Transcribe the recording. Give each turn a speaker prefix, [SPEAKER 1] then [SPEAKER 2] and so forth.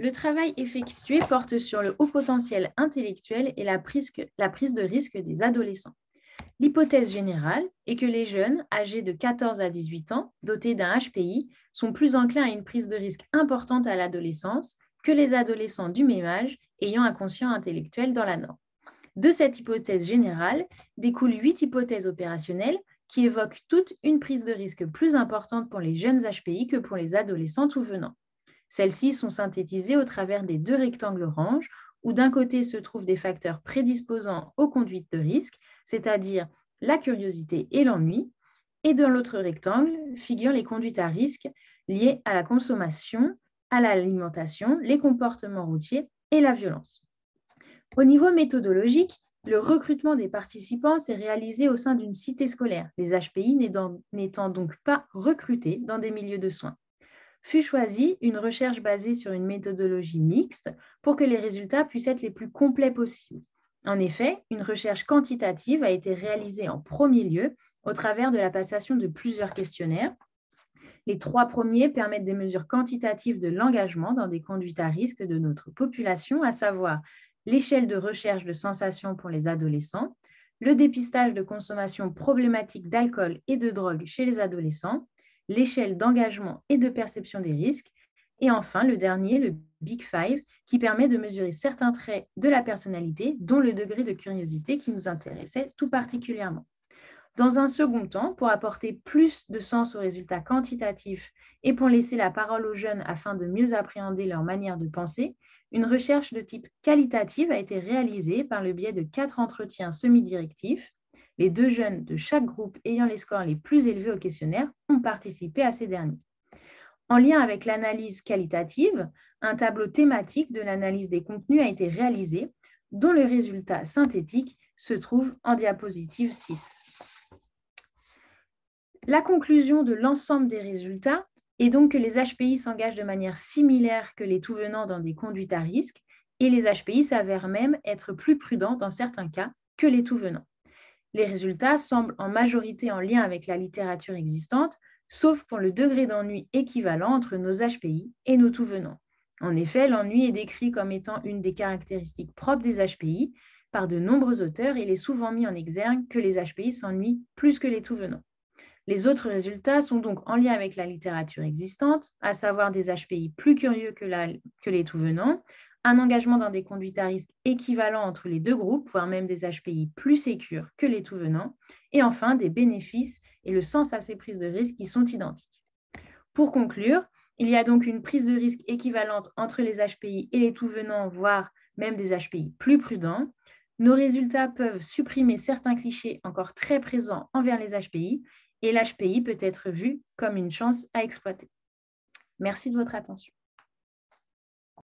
[SPEAKER 1] Le travail effectué porte sur le haut potentiel intellectuel et la prise de risque des adolescents. L'hypothèse générale est que les jeunes, âgés de 14 à 18 ans, dotés d'un HPI, sont plus enclins à une prise de risque importante à l'adolescence que les adolescents du même âge ayant un quotient intellectuel dans la norme. De cette hypothèse générale découlent 8 hypothèses opérationnelles qui évoquent toutes une prise de risque plus importante pour les jeunes HPI que pour les adolescents tout venant. Celles-ci sont synthétisées au travers des 2 rectangles orange, où d'un côté se trouvent des facteurs prédisposant aux conduites de risque, c'est-à-dire la curiosité et l'ennui, et dans l'autre rectangle figurent les conduites à risque liées à la consommation, à l'alimentation, les comportements routiers et la violence. Au niveau méthodologique, le recrutement des participants s'est réalisé au sein d'une cité scolaire, les HPI n'étant donc pas recrutés dans des milieux de soins. Fut choisie une recherche basée sur une méthodologie mixte pour que les résultats puissent être les plus complets possibles. En effet, une recherche quantitative a été réalisée en premier lieu au travers de la passation de plusieurs questionnaires. Les 3 premiers permettent des mesures quantitatives de l'engagement dans des conduites à risque de notre population, à savoir l'échelle de recherche de sensations pour les adolescents, le dépistage de consommation problématique d'alcool et de drogue chez les adolescents, l'échelle d'engagement et de perception des risques, et enfin le dernier, le Big Five, qui permet de mesurer certains traits de la personnalité, dont le degré de curiosité qui nous intéressait tout particulièrement. Dans un second temps, pour apporter plus de sens aux résultats quantitatifs et pour laisser la parole aux jeunes afin de mieux appréhender leur manière de penser, une recherche de type qualitative a été réalisée par le biais de 4 entretiens semi-directifs. Les 2 jeunes de chaque groupe ayant les scores les plus élevés au questionnaire ont participé à ces derniers. En lien avec l'analyse qualitative, un tableau thématique de l'analyse des contenus a été réalisé, dont le résultat synthétique se trouve en diapositive 6. La conclusion de l'ensemble des résultats est donc que les HPI s'engagent de manière similaire que les tout-venants dans des conduites à risque, et les HPI s'avèrent même être plus prudents dans certains cas que les tout-venants. Les résultats semblent en majorité en lien avec la littérature existante, sauf pour le degré d'ennui équivalent entre nos HPI et nos tout-venants. En effet, l'ennui est décrit comme étant une des caractéristiques propres des HPI par de nombreux auteurs et il est souvent mis en exergue que les HPI s'ennuient plus que les tout-venants. Les autres résultats sont donc en lien avec la littérature existante, à savoir des HPI plus curieux que les tout-venants, un engagement dans des conduites à risque équivalent entre les 2 groupes, voire même des HPI plus sécures que les tout-venants, et enfin des bénéfices et le sens à ces prises de risque qui sont identiques. Pour conclure, il y a donc une prise de risque équivalente entre les HPI et les tout-venants, voire même des HPI plus prudents. Nos résultats peuvent supprimer certains clichés encore très présents envers les HPI, et l'HPI peut être vu comme une chance à exploiter. Merci de votre attention.